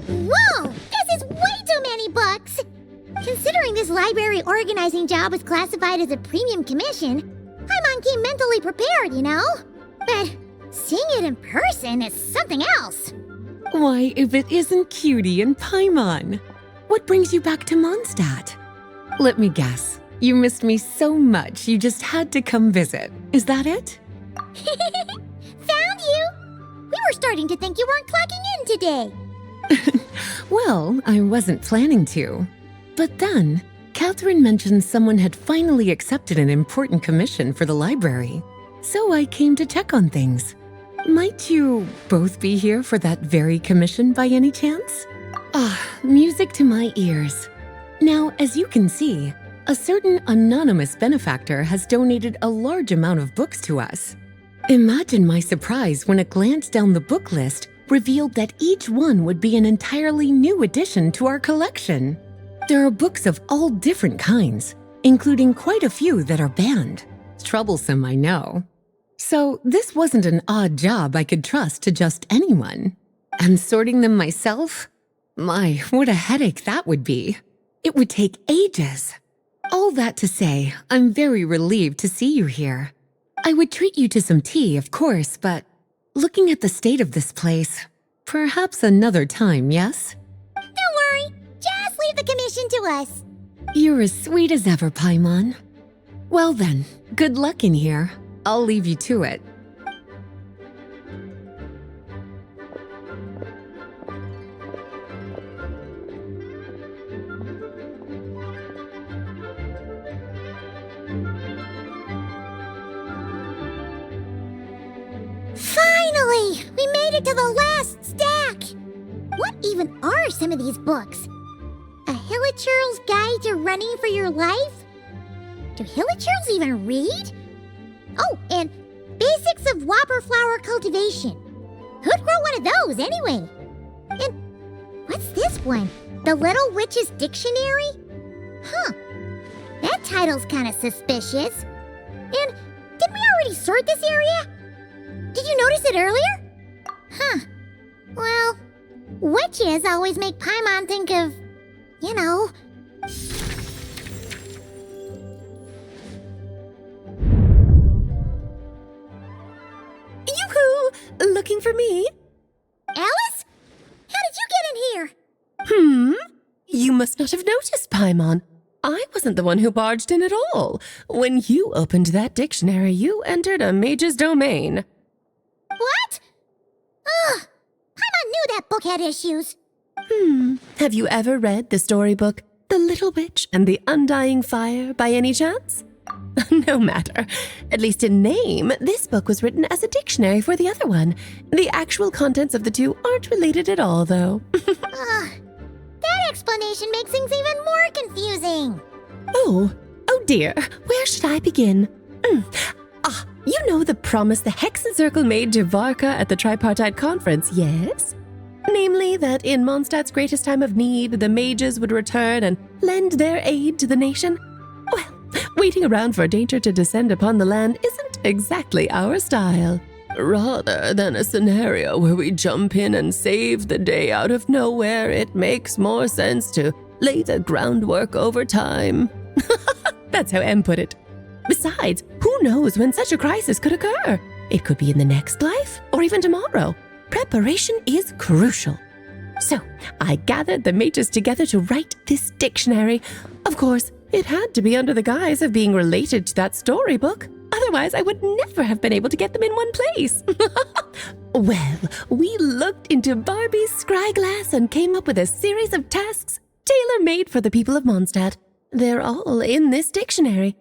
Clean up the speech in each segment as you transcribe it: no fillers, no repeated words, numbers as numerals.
Whoa! This is way too many books! Considering this library organizing job was classified as a premium commission, Paimon came mentally prepared, you know? But seeing it in person is something else. Why, if it isn't Cutie and Paimon? What brings you back to Mondstadt? Let me guess. You missed me so much you just had to come visit. Is that it? Found you! We were starting to think you weren't clocking in today. Well, I wasn't planning to. But then, Catherine mentioned someone had finally accepted an important commission for the library. So I came to check on things. Might you both be here for that very commission by any chance? Ah, music to my ears. Now, as you can see, a certain anonymous benefactor has donated a large amount of books to us. Imagine my surprise when a glance down the book list revealed that each one would be an entirely new addition to our collection. There are books of all different kinds, including quite a few that are banned. Troublesome, I know. So this wasn't an odd job I could trust to just anyone. And sorting them myself? My, what a headache that would be. It would take ages. All that to say, I'm very relieved to see you here. I would treat you to some tea, of course, but looking at the state of this place, perhaps another time, yes? Don't worry, just leave the commission to us. You're as sweet as ever, Paimon. Well then, good luck in here. I'll leave you to it. Finally! We made it to the last stack! What even are some of these books? A Hilichurl's Guide to Running for Your Life? Do Hilichurls even read? Oh, and Basics of Whopper Flower Cultivation. Who'd grow one of those, anyway? And what's this one? The Little Witch's Dictionary? Huh. That title's kind of suspicious. And did we already sort this area? Did you notice it earlier? Huh. Well, witches always make Paimon think of, you know... Yoo-hoo! Looking for me? Alice? How did you get in here? You must not have noticed, Paimon. I wasn't the one who barged in at all. When you opened that dictionary, you entered a mage's domain. What? Ugh! Paimon knew that book had issues. Have you ever read the storybook The Little Witch and the Undying Fire by any chance? No matter. At least in name, this book was written as a dictionary for the other one. The actual contents of the two aren't related at all, though. That explanation makes things even more confusing. Oh dear. Where should I begin? You know the promise the Hexen Circle made to Varka at the Tripartite Conference, yes? Namely, that in Mondstadt's greatest time of need, the mages would return and lend their aid to the nation? Well, waiting around for danger to descend upon the land isn't exactly our style. Rather than a scenario where we jump in and save the day out of nowhere, it makes more sense to lay the groundwork over time. That's how M put it. Besides, who knows when such a crisis could occur? It could be in the next life, or even tomorrow. Preparation is crucial. So, I gathered the mages together to write this dictionary. Of course, it had to be under the guise of being related to that storybook. Otherwise, I would never have been able to get them in one place. Well, we looked into Barbie's scryglass and came up with a series of tasks tailor-made for the people of Mondstadt. They're all in this dictionary.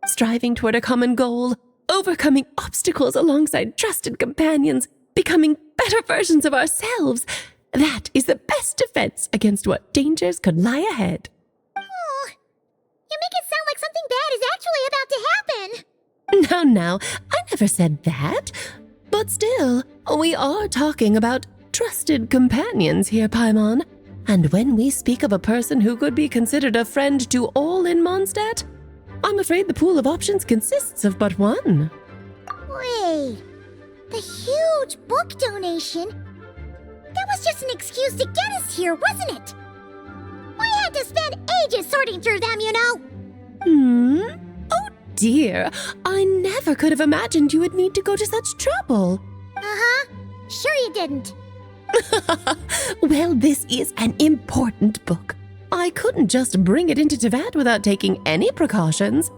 Striving toward a common goal, overcoming obstacles alongside trusted companions, becoming better versions of ourselves. That is the best defense against what dangers could lie ahead. Oh, you make it sound like something bad is actually about to happen. Now, I never said that. But still, we are talking about trusted companions here, Paimon. And when we speak of a person who could be considered a friend to all in Mondstadt, I'm afraid the pool of options consists of but one. Wait, The huge book donation? That was just an excuse to get us here, wasn't it? We had to spend ages sorting through them, you know. Oh dear, I never could have imagined you would need to go to such trouble. Uh-huh. Sure you didn't. Well, this is an important book. I couldn't just bring it into Teyvat without taking any precautions.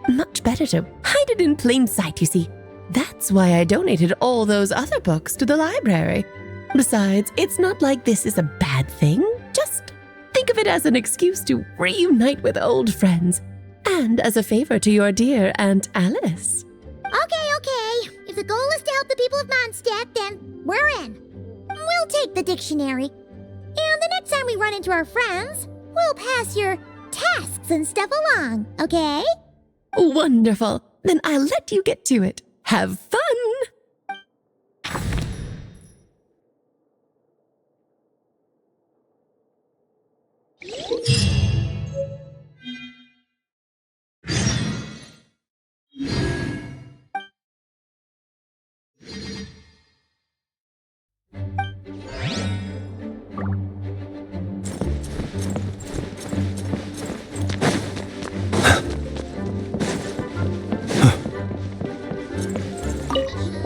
Much better to hide it in plain sight, you see. That's why I donated all those other books to the library. Besides, it's not like this is a bad thing. Just think of it as an excuse to reunite with old friends. And as a favor to your dear Aunt Alice. Okay. If the goal is to help the people of Mondstadt, then we're in. We'll take the dictionary. And the next time we run into our friends, we'll pass your tasks and stuff along, okay? Wonderful. Then I'll let you get to it. Have fun!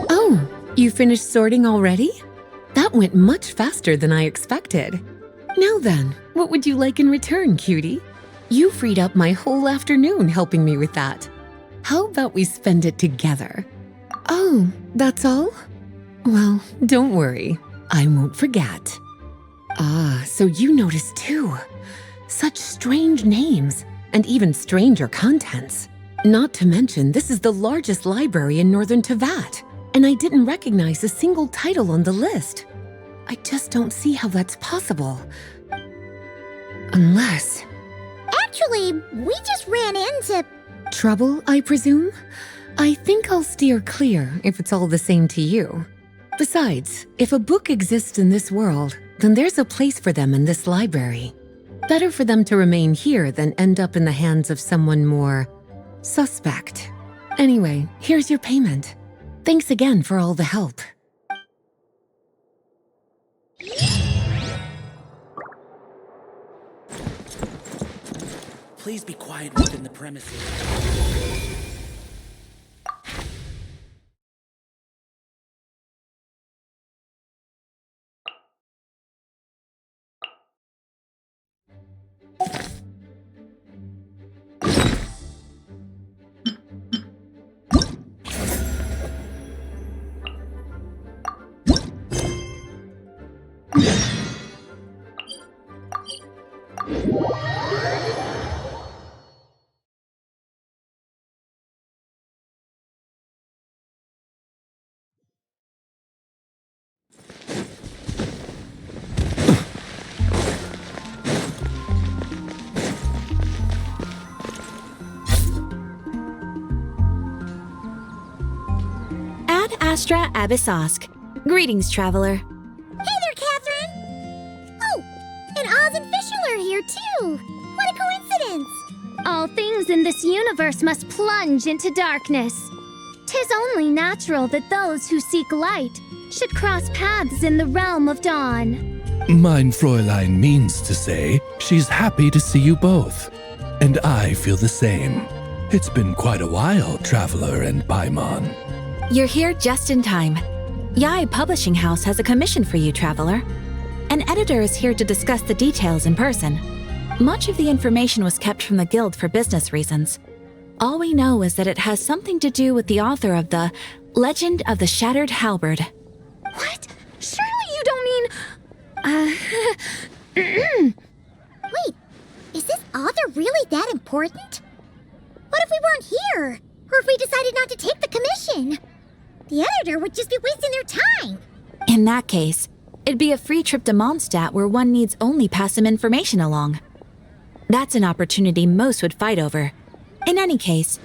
Oh, you finished sorting already? That went much faster than I expected. Now then, what would you like in return, cutie? You freed up my whole afternoon helping me with that. How about we spend it together? Oh, that's all? Well, don't worry. I won't forget. Ah, so you noticed too. Such strange names, and even stranger contents. Not to mention, this is the largest library in northern Teyvat, and I didn't recognize a single title on the list. I just don't see how that's possible. Unless... Actually, we just ran into... Trouble, I presume? I think I'll steer clear if it's all the same to you. Besides, if a book exists in this world, then there's a place for them in this library. Better for them to remain here than end up in the hands of someone more suspect. Anyway, here's your payment. Thanks again for all the help. Please be quiet within the premises. Ad Astra Abyssosk. Greetings, traveler. Hey there, Catherine! Oh, and Oz and Fischl are here too! What a coincidence! All things in this universe must plunge into darkness. 'Tis only natural that those who seek light should cross paths in the realm of dawn. Mein Fräulein means to say she's happy to see you both. And I feel the same. It's been quite a while, Traveler and Paimon. You're here just in time. Yai Publishing House has a commission for you, traveler. An editor is here to discuss the details in person. Much of the information was kept from the guild for business reasons. All we know is that it has something to do with the author of the Legend of the Shattered Halberd. What? Surely you don't mean... Wait, is this author really that important? What if we weren't here? Or if we decided not to take the commission? The editor would just be wasting their time. In that case, it'd be a free trip to Mondstadt where one needs only pass some information along. That's an opportunity most would fight over. In any case,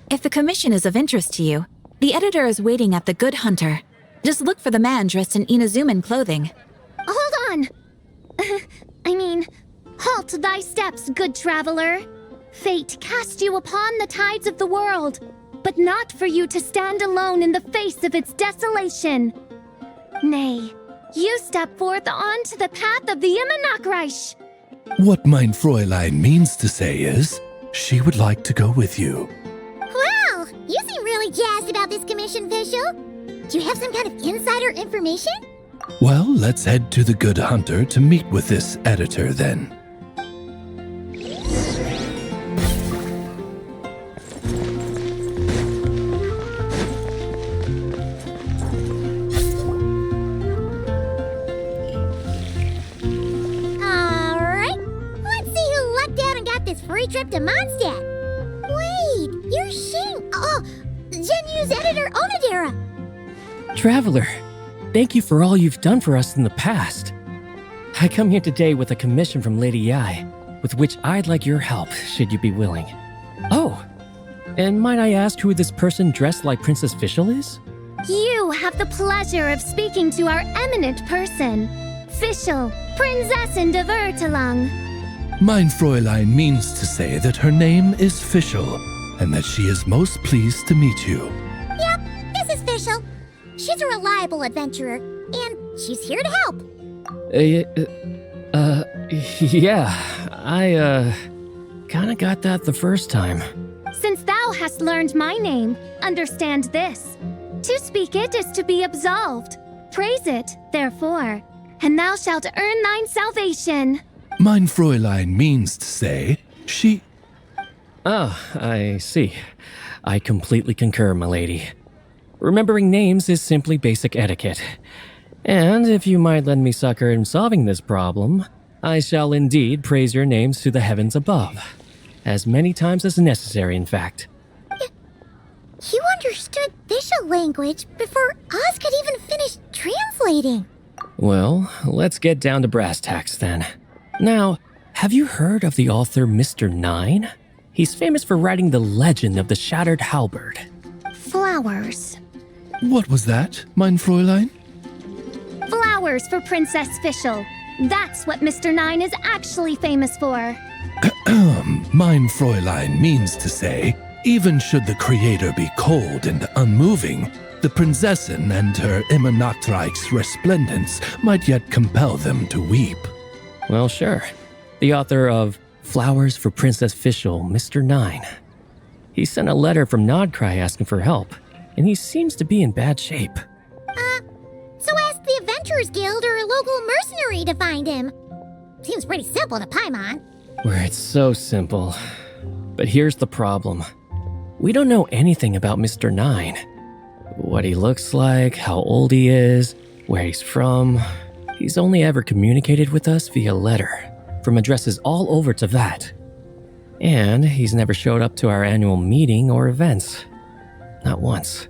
if the commission is of interest to you, the editor is waiting at the Good Hunter. Just look for the man dressed in Inazuman clothing. Hold on! Halt thy steps, good traveler. Fate cast you upon the tides of the world. but not for you to stand alone in the face of its desolation. Nay, you step forth onto the path of the Immernachtreich. What mein Fräulein means to say is, she would like to go with you. Wow, you seem really jazzed about this commission, Fischl. Do you have some kind of insider information? Well, let's head to the Good Hunter to meet with this editor then. Free trip to Mondstadt. Wait, you're Genu's editor Onodera. Traveler, thank you for all you've done for us in the past. I come here today with a commission from Lady Yai, with which I'd like your help, should you be willing. Oh, and might I ask who this person dressed like Princess Fischl is? You have the pleasure of speaking to our eminent person, Fischl, Prinzessin de Vertelang. Mein Fräulein means to say that her name is Fischl, and that she is most pleased to meet you. Yep, this is Fischl. She's a reliable adventurer, and she's here to help. Yeah, I, kinda got that the first time. Since thou hast learned my name, understand this. To speak it is to be absolved. Praise it, therefore, and thou shalt earn thine salvation. Mein Fräulein means to say, she... Ah, I see. I completely concur, my lady. Remembering names is simply basic etiquette. And if you might lend me succor in solving this problem, I shall indeed praise your names to the heavens above. As many times as necessary, in fact. You understood Fischl language before Oz could even finish translating. Well, let's get down to brass tacks then. Now, have you heard of the author Mr. Nine? He's famous for writing the legend of the Shattered Halberd. Flowers. What was that, mein Fräulein? Flowers for Princess Fischl. That's what Mr. Nine is actually famous for. Mein Fräulein means to say, even should the creator be cold and unmoving, the Prinzessin and her Immernachtreich's resplendence might yet compel them to weep. Well, sure. The author of Flowers for Princess Fischl, Mr. Nine. He sent a letter from Nodcry asking for help, and he seems to be in bad shape. So ask the Adventurers Guild or a local mercenary to find him. Seems pretty simple to Paimon. Where it's so simple. But here's the problem. We don't know anything about Mr. Nine. What he looks like, how old he is, where he's from. He's only ever communicated with us via letter, from addresses all over Teyvat. And he's never showed up to our annual meeting or events. Not once.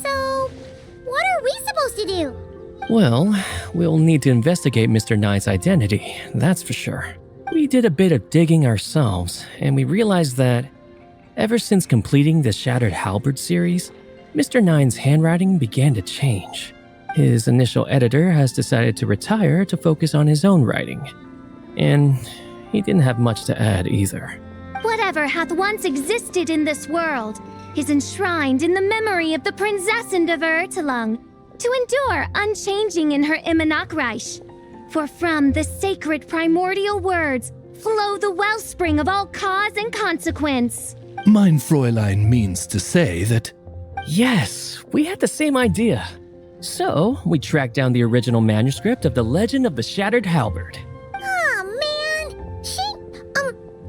So, what are we supposed to do? Well, we'll need to investigate Mr. Nine's identity, that's for sure. We did a bit of digging ourselves, and we realized that ever since completing the Shattered Halberd series, Mr. Nine's handwriting began to change. His initial editor has decided to retire to focus on his own writing. And he didn't have much to add either. Whatever hath once existed in this world is enshrined in the memory of the Prinzessin de Vertelang, to endure unchanging in her Immernachtreich. For from the sacred primordial words flow the wellspring of all cause and consequence. Mein Fräulein means to say that... Yes, we had the same idea. So, we tracked down the original manuscript of the Legend of the Shattered Halberd. Oh, man.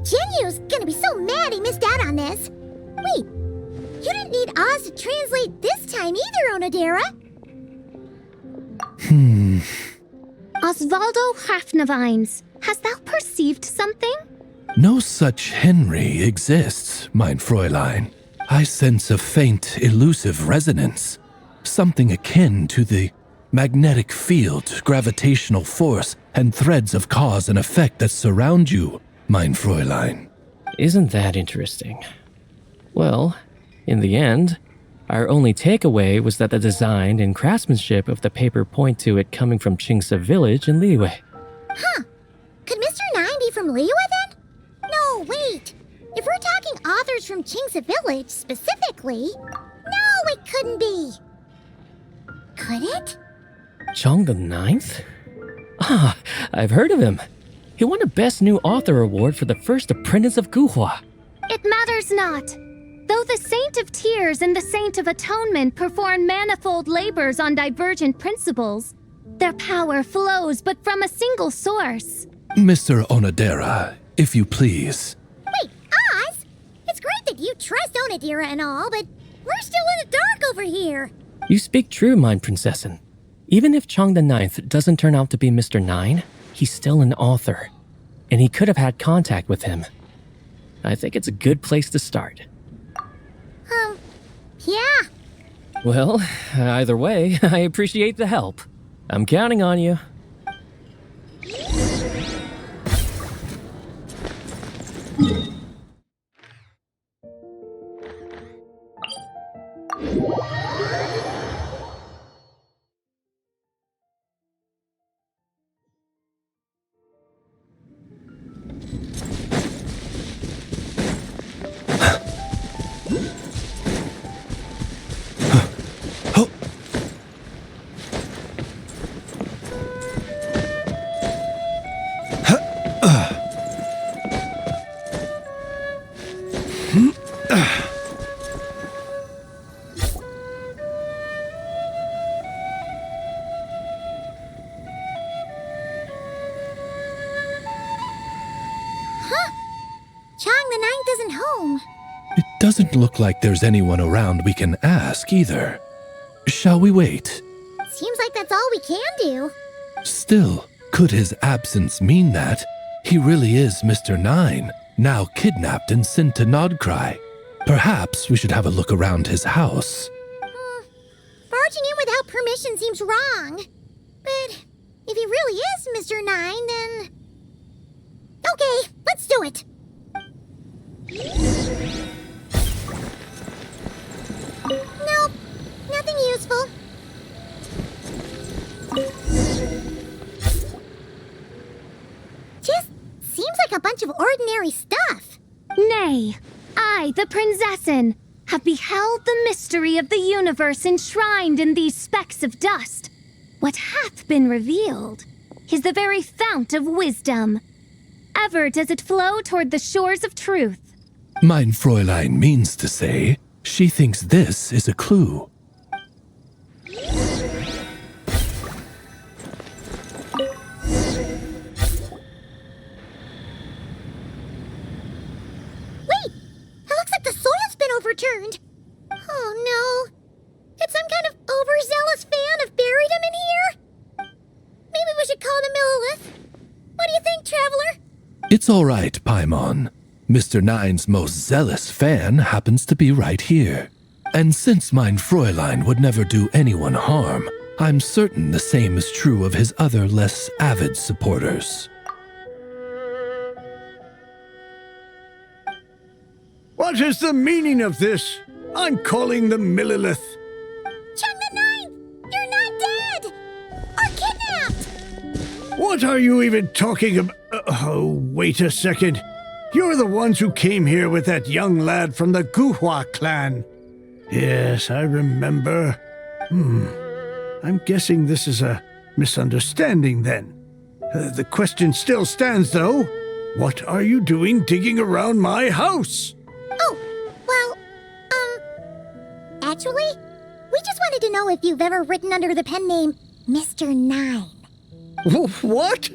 Genu's gonna be so mad he missed out on this. Wait, you didn't need Oz to translate this time either, Onodera. Osvaldo Hafnavines, hast thou perceived something? No such Henry exists, mein Fräulein. I sense a faint, elusive resonance. Something akin to the magnetic field, gravitational force, and threads of cause and effect that surround you, mein Fräulein. Isn't that interesting? Well, in the end, our only takeaway was that the design and craftsmanship of the paper point to it coming from Qingsa village in Liyue. Huh. Could Mr. Nine be from Liyue then? No, wait. If we're talking authors from Chingsa Village specifically, no, it couldn't be. Could it? Chong the Ninth? Ah, I've heard of him. He won a Best New Author award for the first apprentice of Guhua. It matters not. Though the Saint of Tears and the Saint of Atonement perform manifold labors on divergent principles, their power flows but from a single source. Mr. Onodera, if you please. Wait, Oz? It's great that you trust Onodera and all, but we're still in the dark over here. You speak true, Mind Princessin. Even if Chong the Ninth doesn't turn out to be Mr. Nine, he's still an author, and he could have had contact with him. I think it's a good place to start. Yeah. Well, either way, I appreciate the help. I'm counting on you. Chong the Ninth isn't home. It doesn't look like there's anyone around we can ask either. Shall we wait? Seems like that's all we can do. Still, could his absence mean that he really is Mr. Nine, now kidnapped and sent to Nodcry? Perhaps we should have a look around his house. Barging in without permission seems wrong. But if he really is Mr. Nine, then... Okay, let's do it. Nope, nothing useful. Just seems like a bunch of ordinary stuff. Nay, I, the Princessin, have beheld the mystery of the universe enshrined in these specks of dust. What hath been revealed is the very fount of wisdom. Ever does it flow toward the shores of truth. Mein Fräulein means to say she thinks this is a clue. Wait, it looks like the soil's been overturned. Oh no, did some kind of overzealous fan have buried him in here? Maybe we should call him Millilith. What do you think, Traveler? It's all right, Paimon. Mr. Nine's most zealous fan happens to be right here. And since Mein Fräulein would never do anyone harm, I'm certain the same is true of his other less avid supporters. What is the meaning of this? I'm calling the Millilith. Chong the Ninth, you're not dead! Or kidnapped! What are you even talking about? Oh, wait a second. You're the ones who came here with that young lad from the Guhua clan. Yes, I remember. I'm guessing this is a misunderstanding then. The question still stands, though. What are you doing digging around my house? Oh, well, actually, we just wanted to know if you've ever written under the pen name Mr. Nine. What?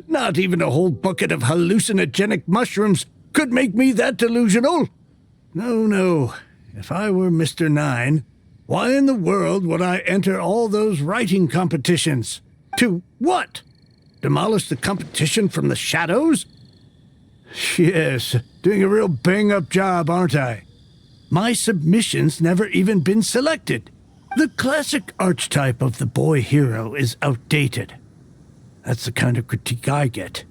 Not even a whole bucket of hallucinogenic mushrooms could make me that delusional. No. If I were Mr. Nine, why in the world would I enter all those writing competitions? To what? Demolish the competition from the shadows? Yes, doing a real bang-up job, aren't I? My submission's never even been selected. The classic archetype of the boy hero is outdated. That's the kind of critique I get.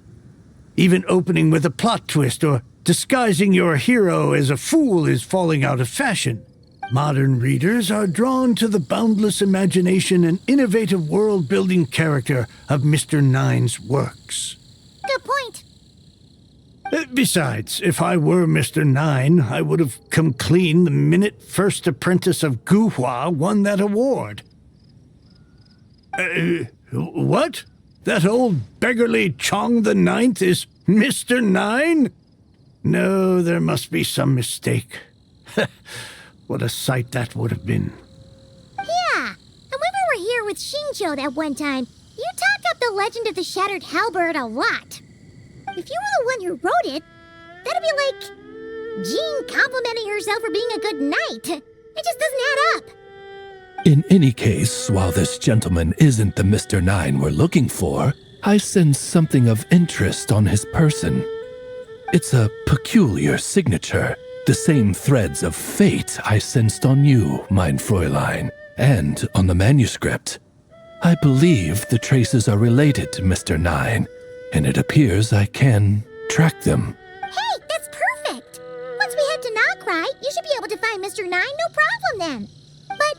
Even opening with a plot twist or disguising your hero as a fool is falling out of fashion. Modern readers are drawn to the boundless imagination and innovative world-building character of Mr. Nine's works. Good point. Besides, if I were Mr. Nine, I would have come clean the minute First Apprentice of Guhua won that award. What? That old beggarly Chong the Ninth is Mr. Nine? No, there must be some mistake. What a sight that would have been. Yeah, and when we were here with Shinjo that one time, you talked up the legend of the Shattered Halberd a lot. If you were the one who wrote it, that'd be like Jean complimenting herself for being a good knight. It just doesn't add up. In any case, while this gentleman isn't the Mr. Nine we're looking for, I sense something of interest on his person. It's a peculiar signature, the same threads of fate I sensed on you, mein Fräulein, and on the manuscript. I believe the traces are related to Mr. Nine, and it appears I can track them. Hey, that's perfect! Once we head to Nokrai, you should be able to find Mr. Nine, no problem then. But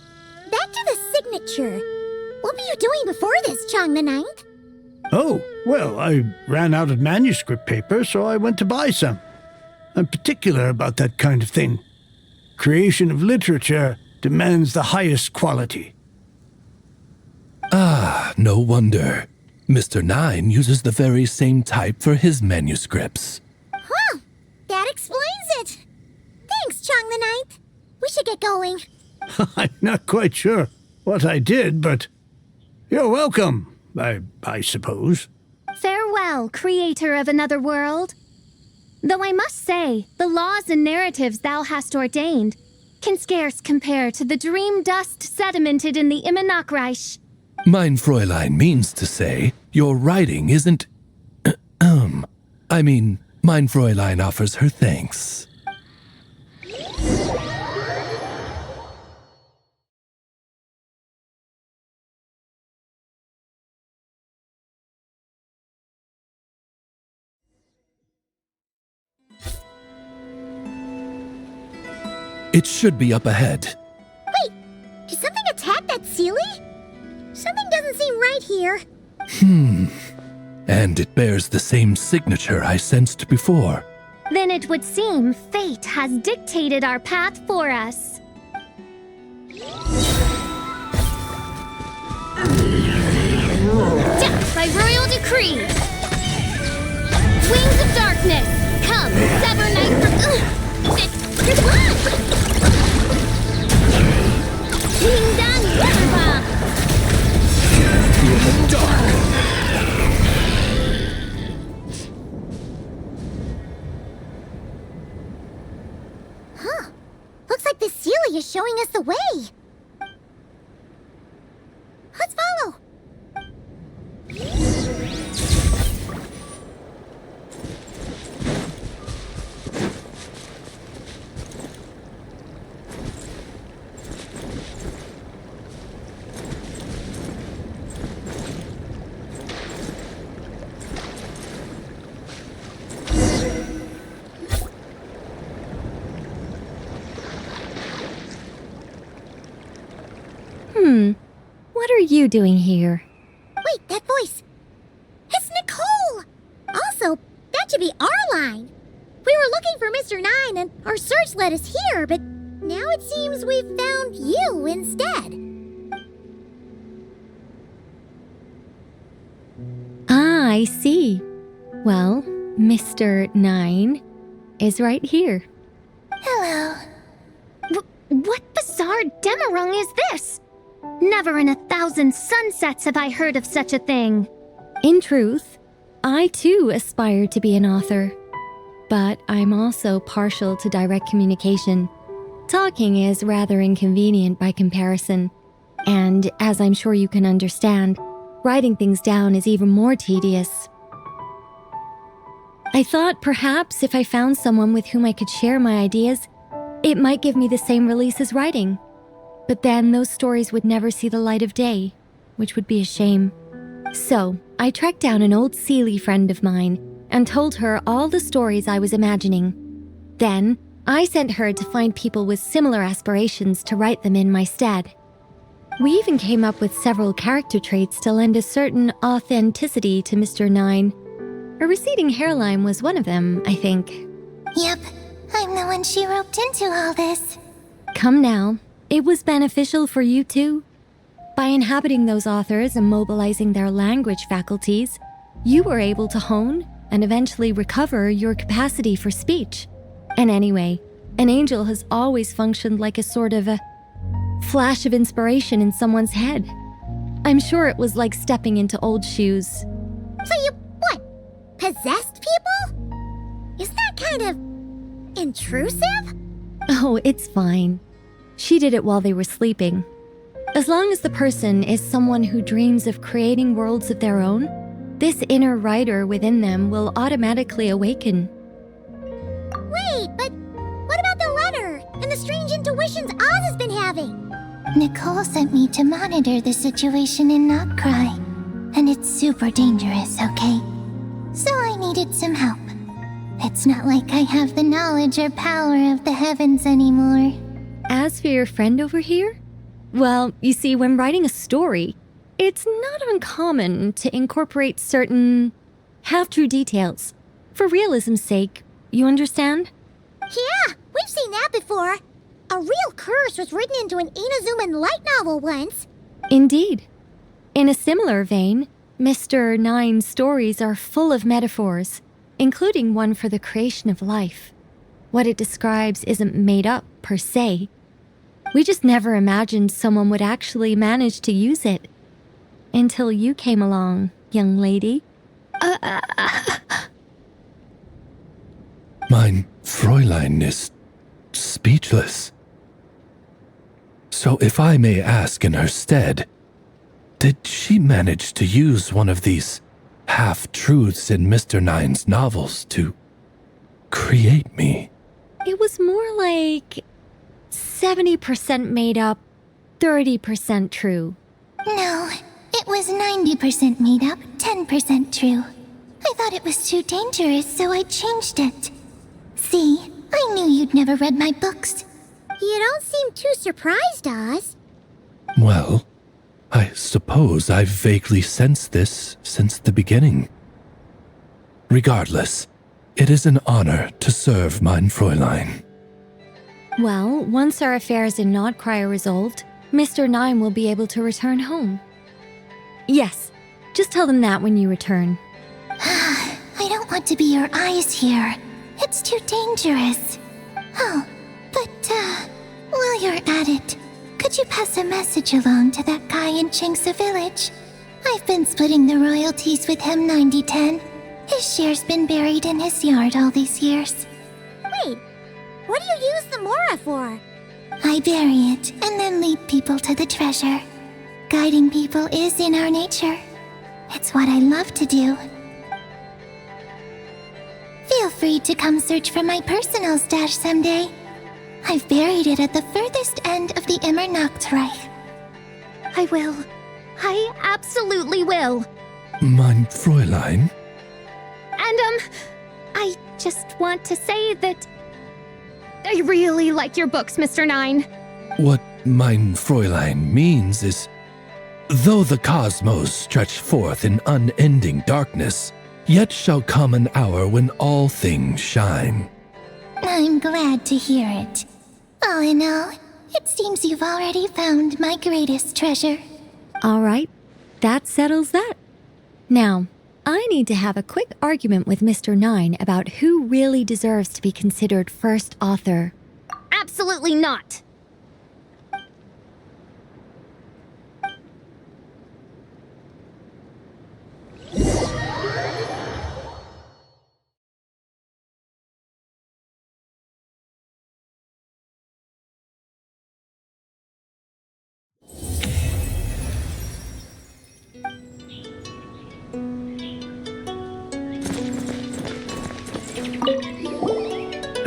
back to the signature. What were you doing before this, Chong the Ninth? Oh, well, I ran out of manuscript paper, so I went to buy some. I'm particular about that kind of thing. Creation of literature demands the highest quality. Ah, no wonder. Mr. Nine uses the very same type for his manuscripts. Well, that explains it. Thanks, Chong the Ninth. We should get going. I'm not quite sure what I did, but you're welcome, I suppose. Farewell, creator of another world. Though I must say, the laws and narratives thou hast ordained can scarce compare to the dream dust sedimented in the Immenachreich. Mein Fräulein means to say, your writing isn't... Mein Fräulein offers her thanks. It should be up ahead. Wait, did something attack that Sealy? Something doesn't seem right here. And it bears the same signature I sensed before. Then it would seem fate has dictated our path for us. Death by royal decree! Wings of darkness, come, sever night from... You're the one! Ding-dong, Weatherpomp! In the dark! Huh. Looks like the Sealy is showing us the way. Let's follow. What are you doing here? Wait, that voice. It's Nicole! Also, that should be our line. We were looking for Mr. Nine and our search led us here, but now it seems we've found you instead. Ah, I see. Well, Mr. Nine is right here. Hello. What bizarre demarung is this? Never in 1,000 sunsets have I heard of such a thing. In truth, I too aspire to be an author. But I'm also partial to direct communication. Talking is rather inconvenient by comparison. And as I'm sure you can understand, writing things down is even more tedious. I thought perhaps if I found someone with whom I could share my ideas, it might give me the same release as writing. But then those stories would never see the light of day, which would be a shame. So I tracked down an old Sealy friend of mine and told her all the stories I was imagining. Then I sent her to find people with similar aspirations to write them in my stead. We even came up with several character traits to lend a certain authenticity to Mr. Nine. Her receding hairline was one of them, I think. Yep, I'm the one she roped into all this. Come now, it was beneficial for you too. By inhabiting those authors and mobilizing their language faculties, you were able to hone and eventually recover your capacity for speech. And anyway, an angel has always functioned like a sort of a flash of inspiration in someone's head. I'm sure it was like stepping into old shoes. So you, what, possessed people? Isn't that kind of intrusive? Oh, it's fine. She did it while they were sleeping. As long as the person is someone who dreams of creating worlds of their own, this inner writer within them will automatically awaken. Wait, but what about the letter and the strange intuitions Oz has been having? Nicole sent me to monitor the situation in Not Cry, and it's super dangerous, okay? So I needed some help. It's not like I have the knowledge or power of the heavens anymore. As for your friend over here, well, you see, when writing a story, it's not uncommon to incorporate certain half-true details. For realism's sake, you understand? Yeah, we've seen that before. A real curse was written into an Inazuman light novel once. Indeed. In a similar vein, Mr. Nine's stories are full of metaphors, including one for the creation of life. What it describes isn't made up, per se. We just never imagined someone would actually manage to use it. Until you came along, young lady. Mein Fräulein is speechless. So if I may ask in her stead, did she manage to use one of these half-truths in Mr. Nine's novels to create me? It was more like 70% made up, 30% true. No, it was 90% made up, 10% true. I thought it was too dangerous, so I changed it. See, I knew you'd never read my books. You don't seem too surprised, Oz. Well, I suppose I've vaguely sensed this since the beginning. Regardless, it is an honor to serve mein Fräulein. Well, once our affairs in Nodcry are resolved, Mr. Nine will be able to return home. Yes, just tell them that when you return. I don't want to be your eyes here. It's too dangerous. Oh, but, while you're at it, could you pass a message along to that guy in Chingsa Village? I've been splitting the royalties with him 90-10. His share's been buried in his yard all these years. Wait, what do you use the Mora for? I bury it and then lead people to the treasure. Guiding people is in our nature. It's what I love to do. Feel free to come search for my personal stash someday. I've buried it at the furthest end of the Immer Nachtreich. I will. I absolutely will. Mein Fräulein? And, I just want to say that I really like your books, Mr. Nine. What mein Fräulein means is, though the cosmos stretch forth in unending darkness, yet shall come an hour when all things shine. I'm glad to hear it. All in all, it seems you've already found my greatest treasure. All right, that settles that. Now, I need to have a quick argument with Mr. Nine about who really deserves to be considered first author. Absolutely not.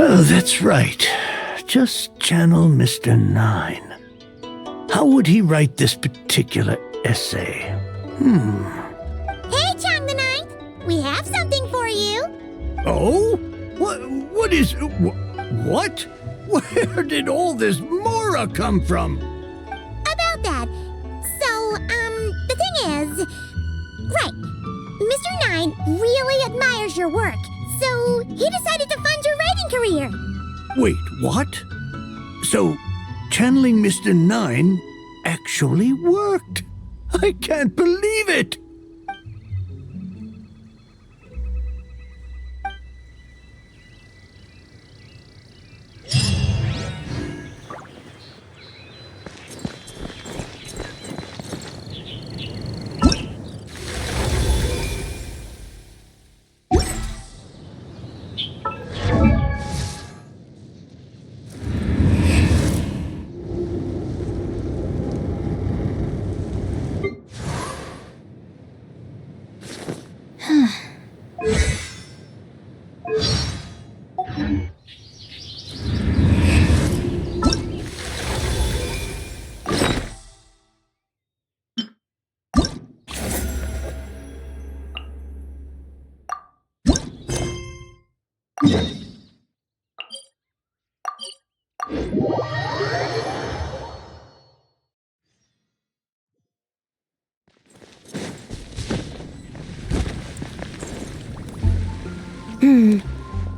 Oh, that's right. Just channel Mr. Nine. How would he write this particular essay? Hey, Chang the Ninth! We have something for you! Oh? What is... What? Where did all this Mora come from? About that. So, the thing is... Right. Mr. Nine really admires your work, so he decided to fund your writing career. Wait, what? So, channeling Mr. Nine actually worked. I can't believe it.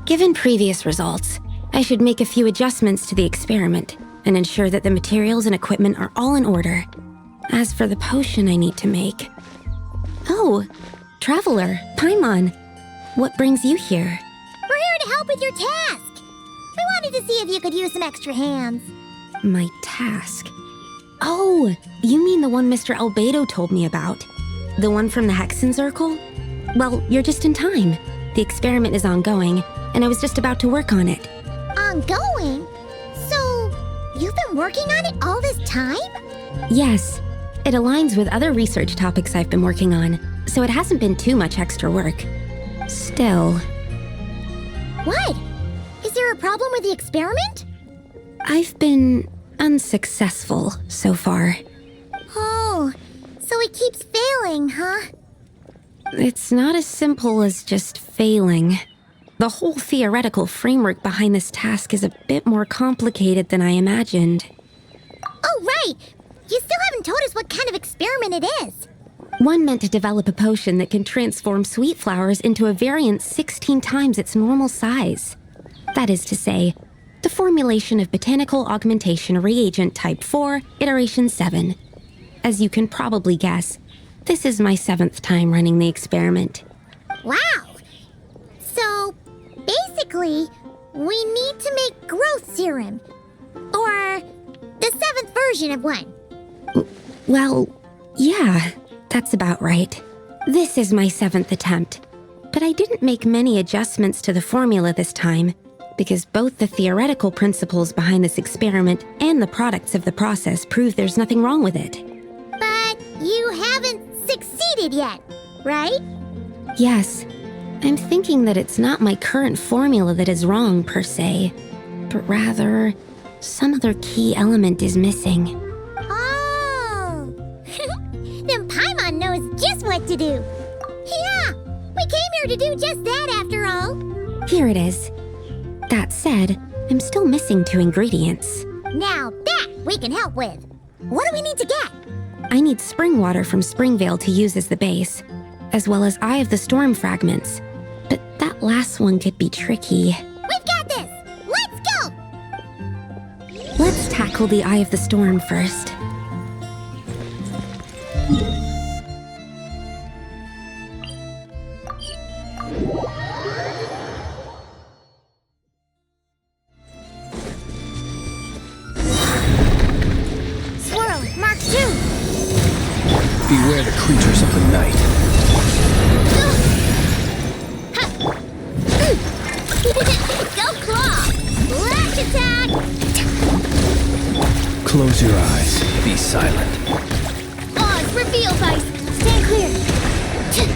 Given previous results, I should make a few adjustments to the experiment and ensure that the materials and equipment are all in order. As for the potion I need to make... Oh, Traveler, Paimon, what brings you here? We're here to help with your task. We wanted to see if you could use some extra hands. My task? Oh, you mean the one Mr. Albedo told me about? The one from the Hexen Circle? Well, you're just in time. The experiment is ongoing, and I was just about to work on it. Ongoing? So, you've been working on it all this time? Yes. It aligns with other research topics I've been working on, so it hasn't been too much extra work. Still... What? Is there a problem with the experiment? I've been unsuccessful so far. Oh, so it keeps failing, huh? It's not as simple as just failing. The whole theoretical framework behind this task is a bit more complicated than I imagined. Oh, right! You still haven't told us what kind of experiment it is. One meant to develop a potion that can transform sweet flowers into a variant 16 times its normal size. That is to say, the formulation of botanical augmentation reagent type 4, iteration 7. As you can probably guess, this is my 7th time running the experiment. Wow! So, basically, we need to make growth serum. Or the 7th version of one. Well, yeah, that's about right. This is my 7th attempt. But I didn't make many adjustments to the formula this time, because both the theoretical principles behind this experiment and the products of the process prove there's nothing wrong with it. But you haven't succeeded yet, right? Yes. I'm thinking that it's not my current formula that is wrong, per se, but rather, some other key element is missing. Oh! Then Paimon knows just what to do. Yeah, we came here to do just that after all. Here it is. That said, I'm still missing 2 ingredients. Now that we can help with. What do we need to get? I need spring water from Springvale to use as the base, as well as Eye of the Storm fragments. But that last one could be tricky. We've got this! Let's go! Let's tackle the Eye of the Storm first. Swirl, Mark 2! Beware the creatures of the night. Go Claw! Lash attack! Close your eyes. Be silent. Oz, reveal vice! Stand clear!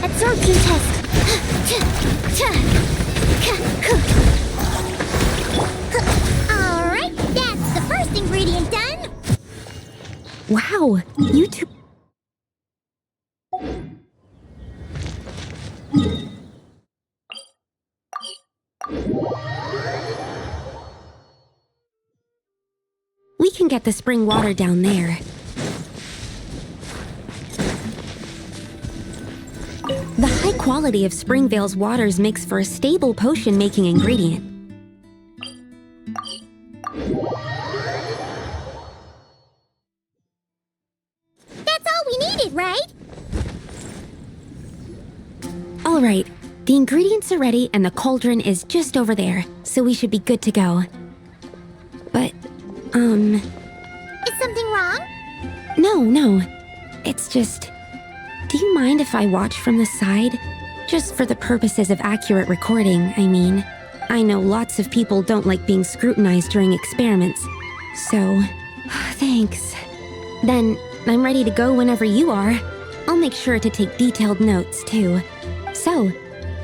Absorption test! Alright, that's the first ingredient done! Wow, you two... We can get the spring water down there. The high quality of Springvale's waters makes for a stable potion-making ingredient. That's all we needed, right? All right, the ingredients are ready and the cauldron is just over there, so we should be good to go. But, Is something wrong? No. It's just... Do you mind if I watch from the side? Just for the purposes of accurate recording, I mean. I know lots of people don't like being scrutinized during experiments, so... Thanks. Then, I'm ready to go whenever you are. I'll make sure to take detailed notes, too. So,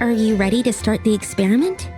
are you ready to start the experiment?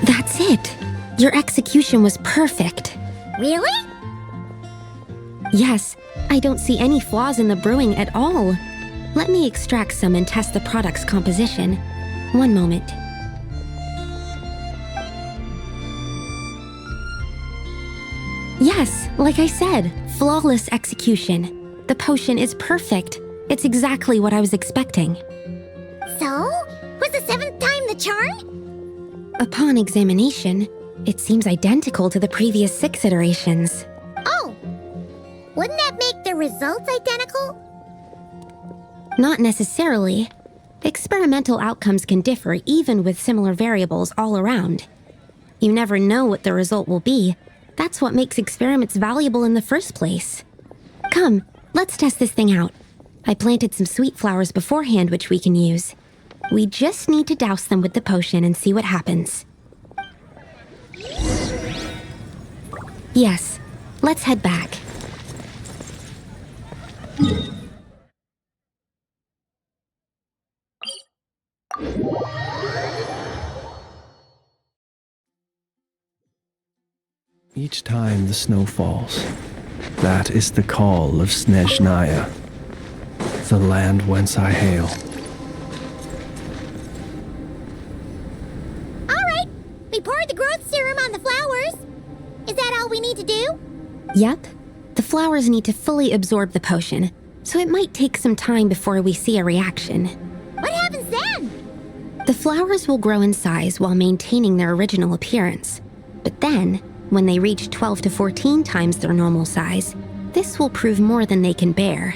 That's it. Your execution was perfect. Really? Yes, I don't see any flaws in the brewing at all. Let me extract some and test the product's composition. One moment. Yes, like I said, flawless execution. The potion is perfect. It's exactly what I was expecting. So? Was the 7th time the charm? Upon examination, it seems identical to the previous 6 iterations. Oh! Wouldn't that make the results identical? Not necessarily. Experimental outcomes can differ even with similar variables all around. You never know what the result will be. That's what makes experiments valuable in the first place. Come, let's test this thing out. I planted some sweet flowers beforehand which we can use. We just need to douse them with the potion and see what happens. Yes, let's head back. Each time the snow falls, that is the call of Snezhnaya, the land whence I hail. All right, we poured the growth serum on the flowers. Is that all we need to do? Yep. The flowers need to fully absorb the potion, so it might take some time before we see a reaction. What happens then? The flowers will grow in size while maintaining their original appearance. But then, when they reach 12 to 14 times their normal size, this will prove more than they can bear.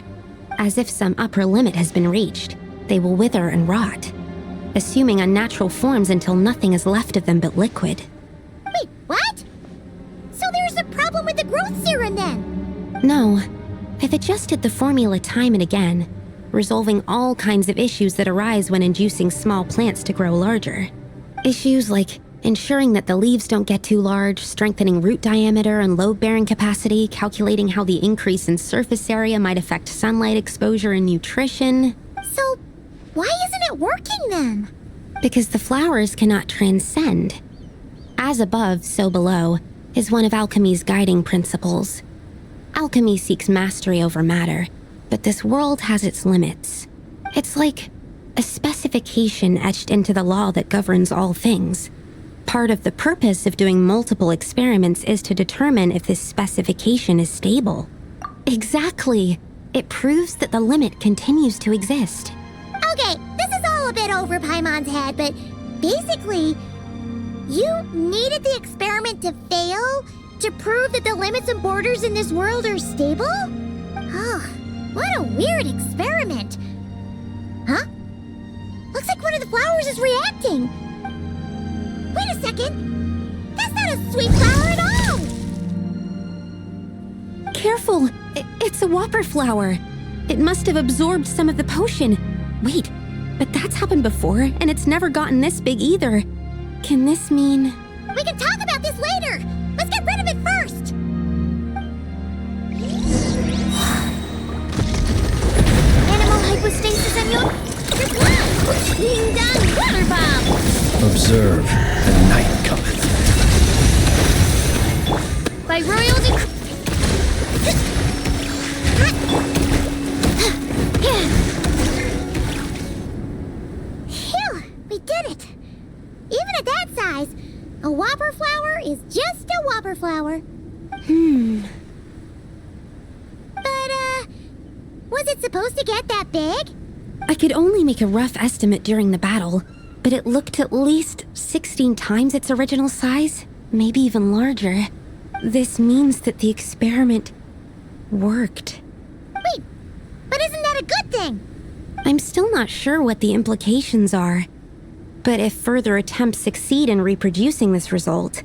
As if some upper limit has been reached, they will wither and rot, assuming unnatural forms until nothing is left of them but liquid. Wait, what? So there's a problem with the growth serum then? No, I've adjusted the formula time and again, resolving all kinds of issues that arise when inducing small plants to grow larger. Issues like ensuring that the leaves don't get too large, strengthening root diameter and load-bearing capacity, calculating how the increase in surface area might affect sunlight exposure and nutrition. So, why isn't it working then? Because the flowers cannot transcend. As above, so below, is one of alchemy's guiding principles. Alchemy seeks mastery over matter, but this world has its limits. It's like a specification etched into the law that governs all things. Part of the purpose of doing multiple experiments is to determine if this specification is stable. Exactly. It proves that the limit continues to exist. Okay, this is all a bit over Paimon's head, but basically, you needed the experiment to fail to prove that the limits and borders in this world are stable? Oh, what a weird experiment. Huh? Looks like one of the flowers is reacting. Wait a second! That's not a sweet flower at all! Careful! It's a whopper flower. It must have absorbed some of the potion. Wait, but that's happened before, and it's never gotten this big either. Can this mean... We can talk about this later! Let's get rid of it first! Animal hypostasis and your... You're gone! Ding dong water bomb! Observe, the night cometh. By royal decree. Phew, we did it! Even at that size, a whopper flower is just a whopper flower. But, was it supposed to get that big? I could only make a rough estimate during the battle, but it looked at least 16 times its original size, maybe even larger. This means that the experiment worked. Wait, but isn't that a good thing? I'm still not sure what the implications are, but if further attempts succeed in reproducing this result,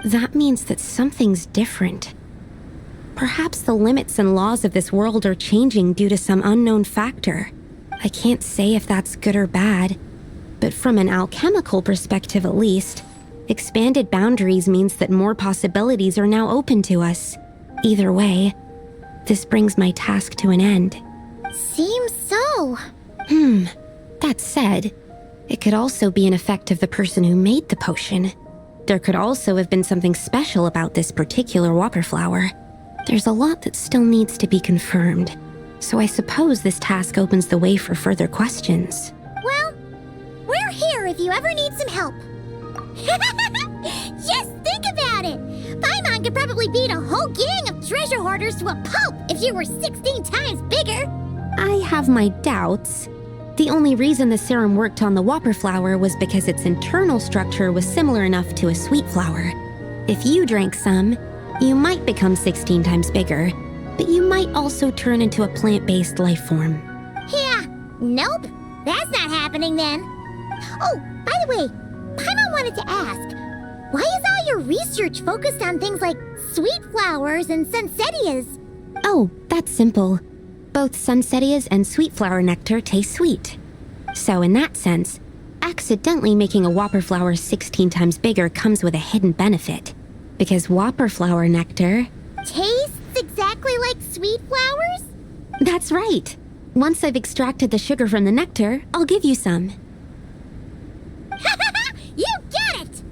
that means that something's different. Perhaps the limits and laws of this world are changing due to some unknown factor. I can't say if that's good or bad, but from an alchemical perspective at least, expanded boundaries means that more possibilities are now open to us. Either way, this brings my task to an end. Seems so. That said, it could also be an effect of the person who made the potion. There could also have been something special about this particular whopper flower. There's a lot that still needs to be confirmed, so I suppose this task opens the way for further questions. Well, we're here if you ever need some help. Just think about it! Paimon could probably beat a whole gang of treasure hoarders to a pulp if you were 16 times bigger! I have my doubts. The only reason the serum worked on the whopper flower was because its internal structure was similar enough to a sweet flower. If you drank some, you might become 16 times bigger, but you might also turn into a plant-based life form. Yeah, nope. That's not happening then. Oh, by the way, Paimon wanted to ask, why is all your research focused on things like sweet flowers and sunsettias? Oh, that's simple. Both sunsettias and sweet flower nectar taste sweet. So in that sense, accidentally making a whopper flower 16 times bigger comes with a hidden benefit. Because whopper flower nectar... Tastes exactly like sweet flowers? That's right. Once I've extracted the sugar from the nectar, I'll give you some. You get it!